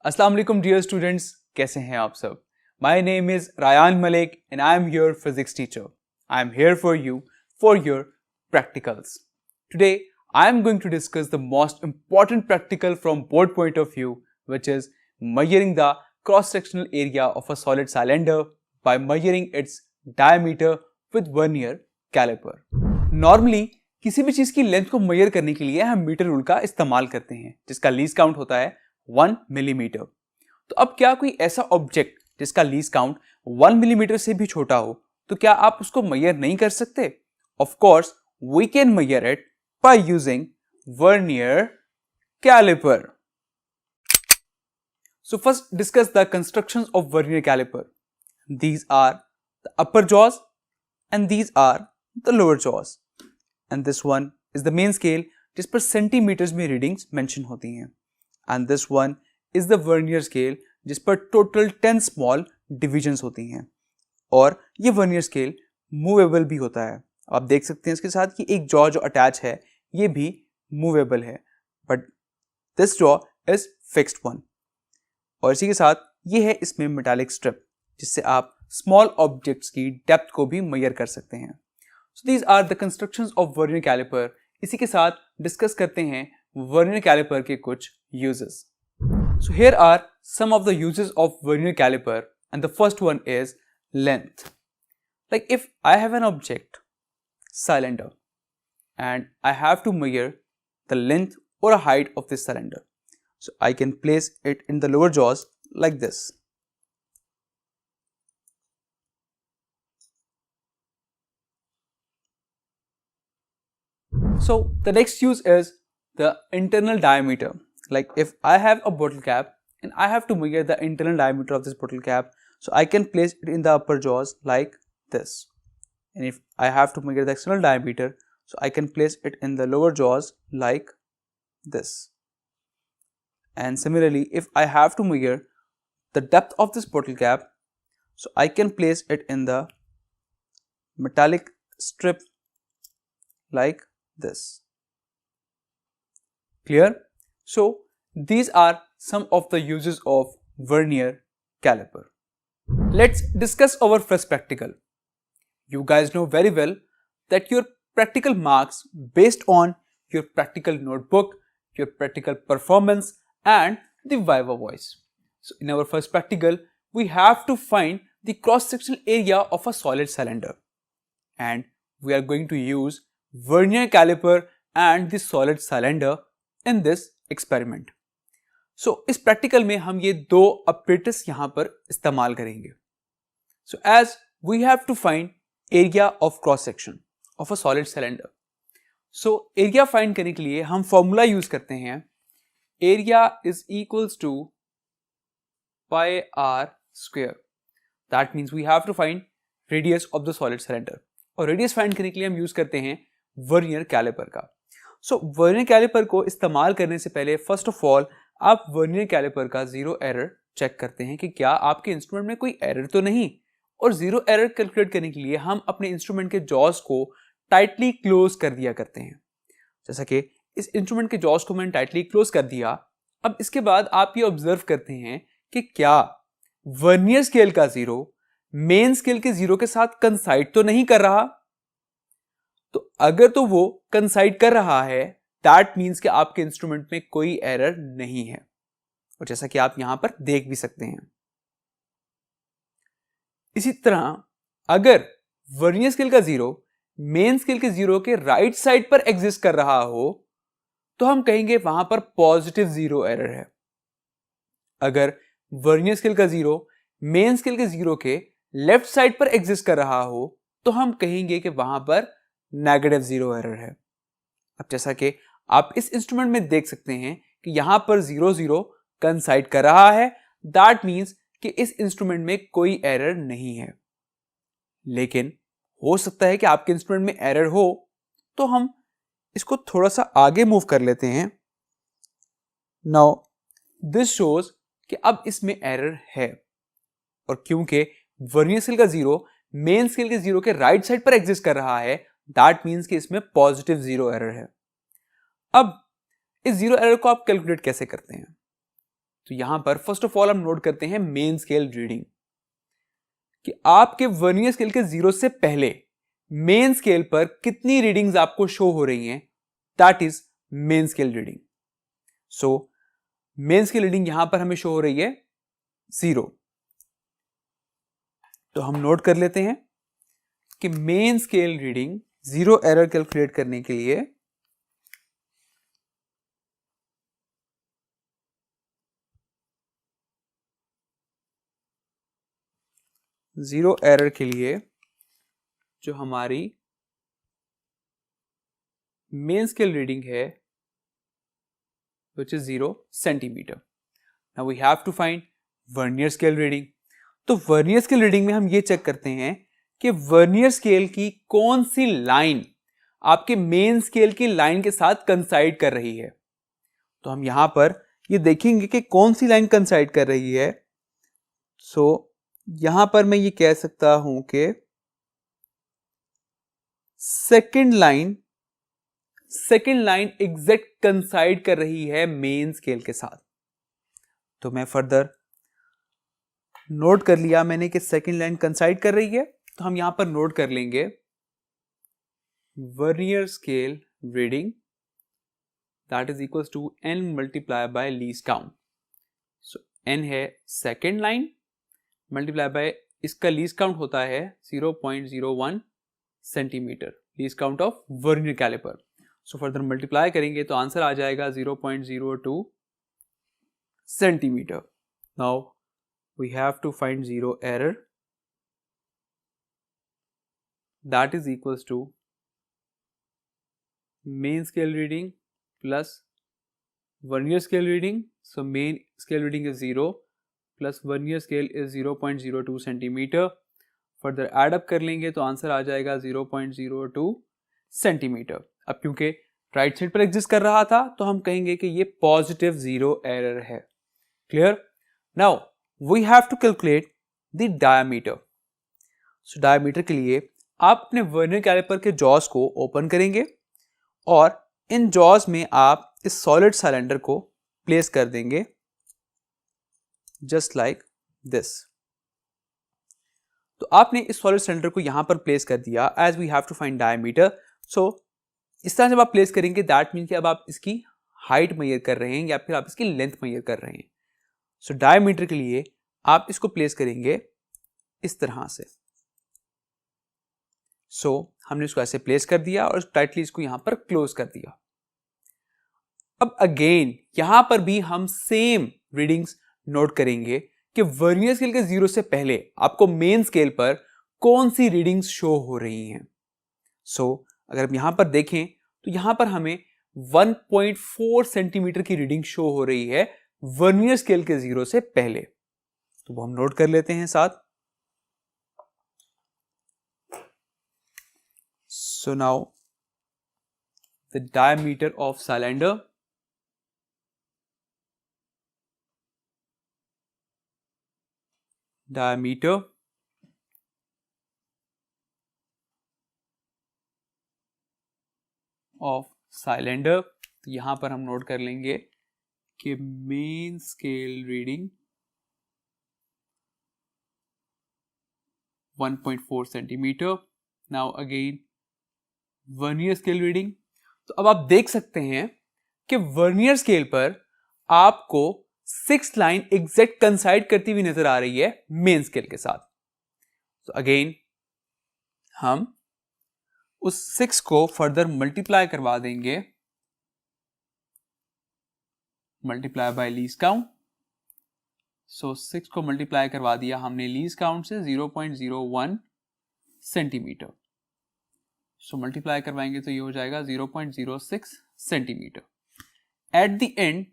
अस्सलाम वालेकुम dear students, कैसे हैं आप सब। My name is Rayan Malik and I am your physics teacher. I am here for you for your practicals. Today I am going to discuss the most important practical from board point of view, which is measuring the cross-sectional area of a solid cylinder by measuring its diameter with vernier caliper. Normally किसी भी चीज की length को major करने के लिए हम metre rule का इस्तेमाल करते हैं, जिसका लीस्ट काउंट होता है 1 मिलीमीटर। तो अब क्या कोई ऐसा ऑब्जेक्ट जिसका लीस्ट काउंट 1 मिलीमीटर से भी छोटा हो, तो क्या आप उसको मेजर नहीं कर सकते? Of course we can measure it by using vernier caliper. So first discuss the constructions of vernier caliper. These are the upper jaws and these are the lower jaws. And this one is the main scale जिस पर centimetres में readings mention होती हैं. And this one is the vernier scale जिस पर total 10 small divisions होती हैं. और ये वर्नियर स्केल मूवेबल भी होता है. आप देख सकते हैं इसके साथ कि एक जॉ जो अटैच है ये भी मूवेबल है, but this jaw is fixed one. और इसी के साथ ये है इसमें मेटालिक स्ट्रिप जिससे आप स्मॉल ऑब्जेक्ट्स की डेप्थ को भी मेजर कर सकते हैं. So these are the constructions of vernier calliper. इसी के साथ डिस्कस करते हैं वर्नियर कैलिपर के कुछ uses. So here are some of the uses of vernier calliper and the first one is length. Like if I have an object cylinder and I have to measure the length or height of this cylinder. So I can place it in the lower jaws like this. So the next use is the internal diameter. Like if I have a bottle cap and I have to measure the internal diameter of this bottle cap, so I can place it in the upper jaws like this. And if I have to measure the external diameter, so I can place it in the lower jaws like this. And similarly, if I have to measure the depth of this bottle cap, so I can place it in the metallic strip like this. Clear? So these are some of the uses of vernier caliper. Let's discuss our first practical. You guys know very well that your practical marks based on your practical notebook, your practical performance and the Viva voice. So in our first practical, we have to find the cross-sectional area of a solid cylinder. And we are going to use vernier caliper and the solid cylinder in this experiment. So इस practical में हम ये दो apparatus यहाँ पर इस्तेमाल करेंगे. So as we have to find area of cross section of a solid cylinder. So area find करने के लिए हम फॉर्मूला यूज करते हैं. area is equals to pi r square. That means we have to find radius of the solid cylinder. और radius find करने के लिए हम यूज करते हैं वर्नियर कैलिपर का. So वर्नियर कैलिपर को इस्तेमाल करने से पहले फर्स्ट ऑफ ऑल आप वर्नियर कैलिपर का जीरो एरर चेक करते हैं कि क्या आपके इंस्ट्रूमेंट में कोई एरर तो नहीं. और जीरो एरर कैलकुलेट करने के लिए हम अपने इंस्ट्रूमेंट के जॉज को टाइटली क्लोज कर दिया करते हैं. जैसा कि इस इंस्ट्रूमेंट के जॉज को मैंने टाइटली क्लोज कर दिया. अब इसके बाद आप ये ऑब्जर्व करते हैं कि क्या वर्नियर स्केल का जीरो मेन स्केल के जीरो के साथ कंसाइड तो नहीं कर रहा. तो अगर तो वो कंसाइड कर रहा है, दैट मीन्स कि आपके इंस्ट्रूमेंट में कोई एरर नहीं है. और जैसा कि आप यहां पर देख भी सकते हैं. इसी तरह अगर वर्नियर स्केल का जीरो मेन स्केल के जीरो के राइट साइड पर एग्जिस्ट कर रहा हो, तो हम कहेंगे वहां पर पॉजिटिव जीरो एरर है. अगर वर्नियर स्केल का जीरो मेन स्केल के जीरो के लेफ्ट साइड पर एग्जिस्ट कर रहा हो, तो हम कहेंगे कि वहां पर नेगेटिव जीरो एरर है. अब जैसा कि आप इस इंस्ट्रूमेंट में देख सकते हैं कि यहां पर जीरो जीरो कंसाइड कर रहा है, दैट मीन्स कि इस इंस्ट्रूमेंट में कोई एरर नहीं है. लेकिन हो सकता है कि आपके इंस्ट्रूमेंट में एरर हो, तो हम इसको थोड़ा सा आगे मूव कर लेते हैं. नाउ दिस शोज कि अब इसमें एरर है. और क्योंकि वर्नियर स्केल का जीरो मेन स्केल के जीरो के राइट साइड पर एग्जिस्ट कर रहा है, दैट मीन्स कि इसमें पॉजिटिव जीरो एरर है. अब इस जीरो एरर को आप कैलकुलेट कैसे करते हैं? तो यहां पर फर्स्ट ऑफ ऑल हम नोट करते हैं मेन स्केल रीडिंग, कि आपके वर्नियर स्केल के 0 से पहले मेन स्केल पर कितनी रीडिंग्स आपको शो हो रही हैं, that is main scale reading. So main scale reading यहां पर हमें शो हो रही है 0। तो हम नोट कर लेते हैं कि main scale reading 0 error calculate करने के लिए जीरो एरर के लिए जो हमारी मेन स्केल रीडिंग है which is 0 centimetre. Now we have to find vernier scale reading. तो वर्नियर स्केल रीडिंग में हम ये चेक करते हैं कि वर्नियर स्केल की कौन सी लाइन आपके मेन स्केल की लाइन के साथ कंसाइड कर रही है। तो हम यहां पर ये देखेंगे कि कौन सी लाइन कंसाइड कर रही है। सो यहां पर मैं ये कह सकता हूं कि सेकेंड लाइन एग्जैक्ट कंसाइड कर रही है मेन स्केल के साथ। तो मैं फर्दर नोट कर लिया मैंने कि सेकेंड लाइन कंसाइड कर रही है, तो हम यहां पर नोट कर लेंगे vernier scale reading that is equals to n multiply by least count. So n है सेकेंड लाइन मल्टीप्लाई बाय इसका लीस्ट काउंट होता है 0.01 centimetre, least count of vernier calliper. So further multiply करेंगे तो आंसर आ जाएगा 0.02 centimetre. Now we have to find zero error that is equals to main scale reading plus vernier scale reading. So main scale reading is 0 plus vernier scale is 0.02 centimetre. Further add up कर लेंगे तो answer आ जाएगा 0.02 centimetre. अब क्योंकि right side पर exist कर रहा था तो हम कहेंगे कि ये पॉजिटिव 0 एरर है। Clear? Now we have to calculate the diameter. So diameter के लिए आप अपने वर्नियर कैलिपर के जॉज को ओपन करेंगे और इन जॉज में आप इस सॉलिड सिलेंडर को प्लेस कर देंगे जस्ट लाइक दिस। तो आपने इस सॉलिड सिलेंडर को यहां पर प्लेस कर दिया as we have to find diameter. So इस तरह जब आप प्लेस करेंगे दैट मीन कि अब आप इसकी हाइट मेजर कर रहे हैं या फिर आप इसकी लेंथ मेजर कर रहे हैं। सो डायमीटर के लिए आप इसको प्लेस करेंगे इस तरह से। सो हमने इसको ऐसे प्लेस कर दिया और टाइटली इसको यहां पर क्लोज कर दिया। अब अगेन यहां पर भी हम सेम रीडिंग्स नोट करेंगे कि वर्नियर स्केल के 0 से पहले आपको मेन स्केल पर कौन सी रीडिंग्स शो हो रही हैं। सो अगर हम यहां पर देखें तो यहां पर हमें 1.4 सेंटीमीटर की रीडिंग शो हो रही है वर्नियर स्केल के 0 से पहले। तो वो हम नोट कर लेते हैं साथ। So now the diameter of cylinder diameter of cylinder। तो यहां पर हम नोट कर लेंगे कि main scale reading 1.4 centimetre. Now again vernier scale reading. तो अब आप देख सकते हैं कि वर्नियर स्केल पर आपको 6 लाइन एग्जैक्ट कंसाइड करती हुई नजर आ रही है मेन स्केल के साथ। तो अगेन हम उस 6 को फर्दर मल्टीप्लाई करवा देंगे, मल्टीप्लाई बाय लीस्ट काउंट। सो 6 को मल्टीप्लाई करवा दिया हमने लीस्ट काउंट से 0.01 सेंटीमीटर। सो मल्टीप्लाई करवाएंगे तो ये हो जाएगा 0.06 centimetre. Eight the and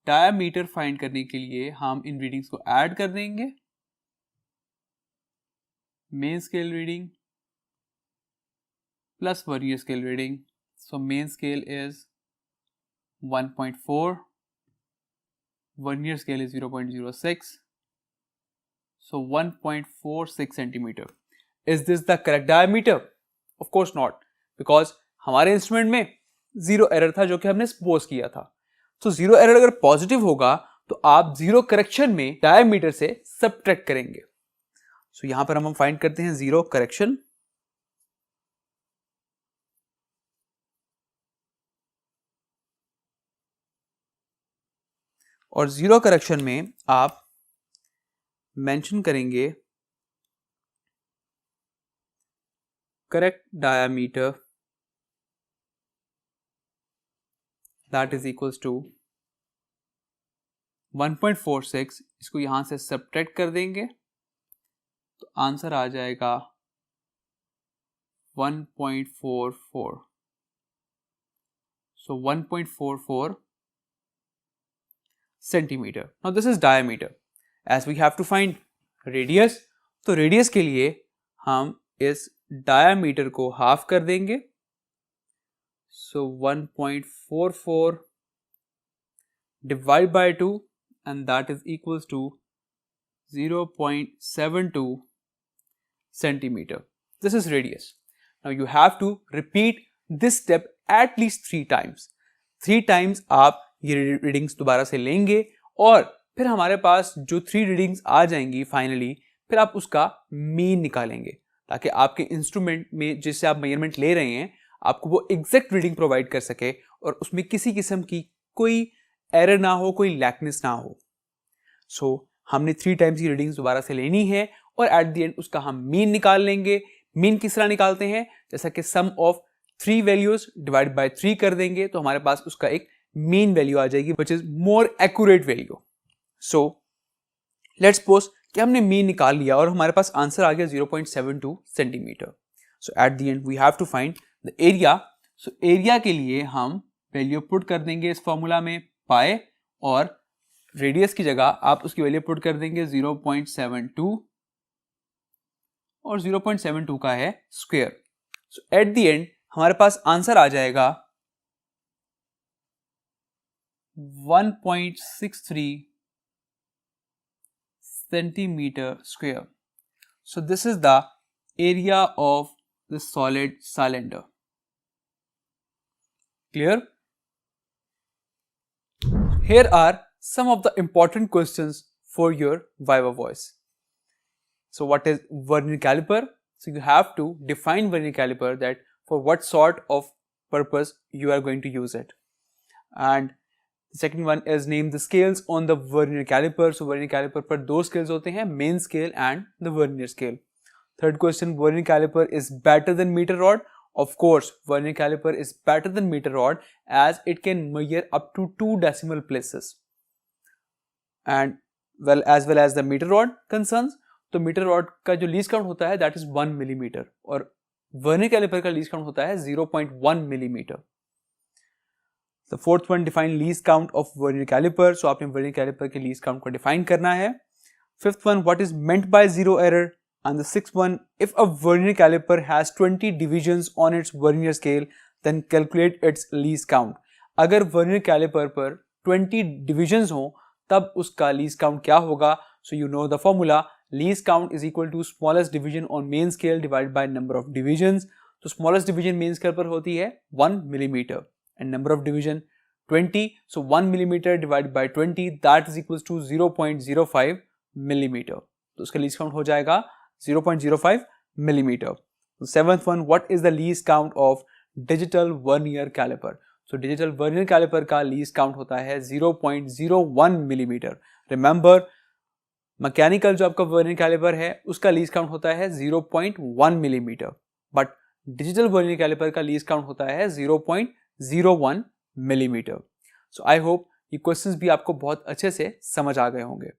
diameter find करने के लिए हम इन रीडिंग्स को ऐड कर देंगे। Main scale reading plus vernier scale reading. So main scale is 1.4, vernier scale is 0.06, so 1.46 centimeter. Is this the correct diameter? Of course not, because हमारे instrument में zero error था जो कि हमने सपोज किया था। तो जीरो एरर अगर पॉजिटिव होगा तो आप जीरो करेक्शन में डायमीटर से सबट्रैक्ट करेंगे। सो यहां पर हम फाइंड करते हैं जीरो करेक्शन। और जीरो करेक्शन में आप मेंशन करेंगे correct diameter that is equals to 1.46। इसको यहां से सबट्रैक्ट कर देंगे तो आंसर आ जाएगा 1.44। सो 1.44 centimeter. Now this is diameter. As we have to find radius, तो radius के लिए हम इस diameter को half कर देंगे। So 1.44 divide by 2 and that is equals to 0.72 centimeter. This is radius. Now you have to repeat this step at least 3 times. 3 times आप ये रीडिंग्स दोबारा से लेंगे और फिर हमारे पास जो 3 रीडिंग्स आ जाएंगी फाइनली, फिर आप उसका मीन निकालेंगे ताकि आपके इंस्ट्रूमेंट में जिससे आप मेजरमेंट ले रहे हैं आपको वो एग्जैक्ट रीडिंग प्रोवाइड कर सके और उसमें किसी किस्म की कोई एरर ना हो, कोई लैकनेस ना हो। सो हमने 3 टाइम्स की रीडिंग्स दोबारा से लेनी है और एट द एंड उसका हम मीन निकाल लेंगे। मीन किस तरह निकालते हैं, जैसा कि सम ऑफ 3 वैल्यूज डिवाइड बाय 3 कर देंगे तो हमारे पास उसका एक मीन वैल्यू आ जाएगी which is more accurate value. So let's suppose कि हमने मीन निकाल लिया और हमारे पास आंसर आ गया 0.72 centimetre. So at the end we have to find the area. So area के लिए हम वैल्यू पुट कर देंगे इस फॉर्मूला में पाए और रेडियस की जगह आप उसकी वैल्यू पुट कर देंगे 0.72 और 0.72 का है square. So at the and हमारे पास आंसर आ जाएगा 1.63 centimeter square. So this is the area of the solid cylinder. Clear? Here are some of the important questions for your Viva voice. So what is vernier caliper? So you have to define vernier caliper, that for what sort of purpose you are going to use it. And the second one is name the scales on the vernier caliper. So vernier caliper पर 2 scales होते हैं, main scale and the vernier scale. Third question, vernier caliper is better than meter rod. Of course, vernier caliper is better than meter rod as it can measure up to 2 decimal places. And as well as the meter rod concerns, तो meter rod का जो least count होता है that is 1 millimeter और vernier caliper का least count होता है 0.1 millimeter. The fourth one, define least count of vernier caliper. So आपने vernier caliper के least count को define करना है. Fifth one, what is meant by zero error? And the sixth one, if a vernier caliper has 20 divisions on its vernier scale, then calculate its least count. अगर vernier caliper पर 20 divisions हो तब उसका least count क्या होगा? So you know the formula. Least count is equal to smallest division on main scale divided by number of divisions. तो smallest division main scale पर होती है 1 millimeter. And number of division 20, so 1 millimeter divided by 20 that is equals to 0.05 millimeter. तो उसका least count हो जाएगा 0.05 millimeter. The seventh one, what is the least count of digital vernier caliper? So digital vernier caliper का least count होता है 0.01 millimeter. Remember, mechanical जो आपका vernier caliper है उसका least count होता है 0.1 millimeter. But digital vernier caliper का least count होता है 0.01 millimeter. So I hope ये questions भी आपको बहुत अच्छे से समझ आ गए होंगे.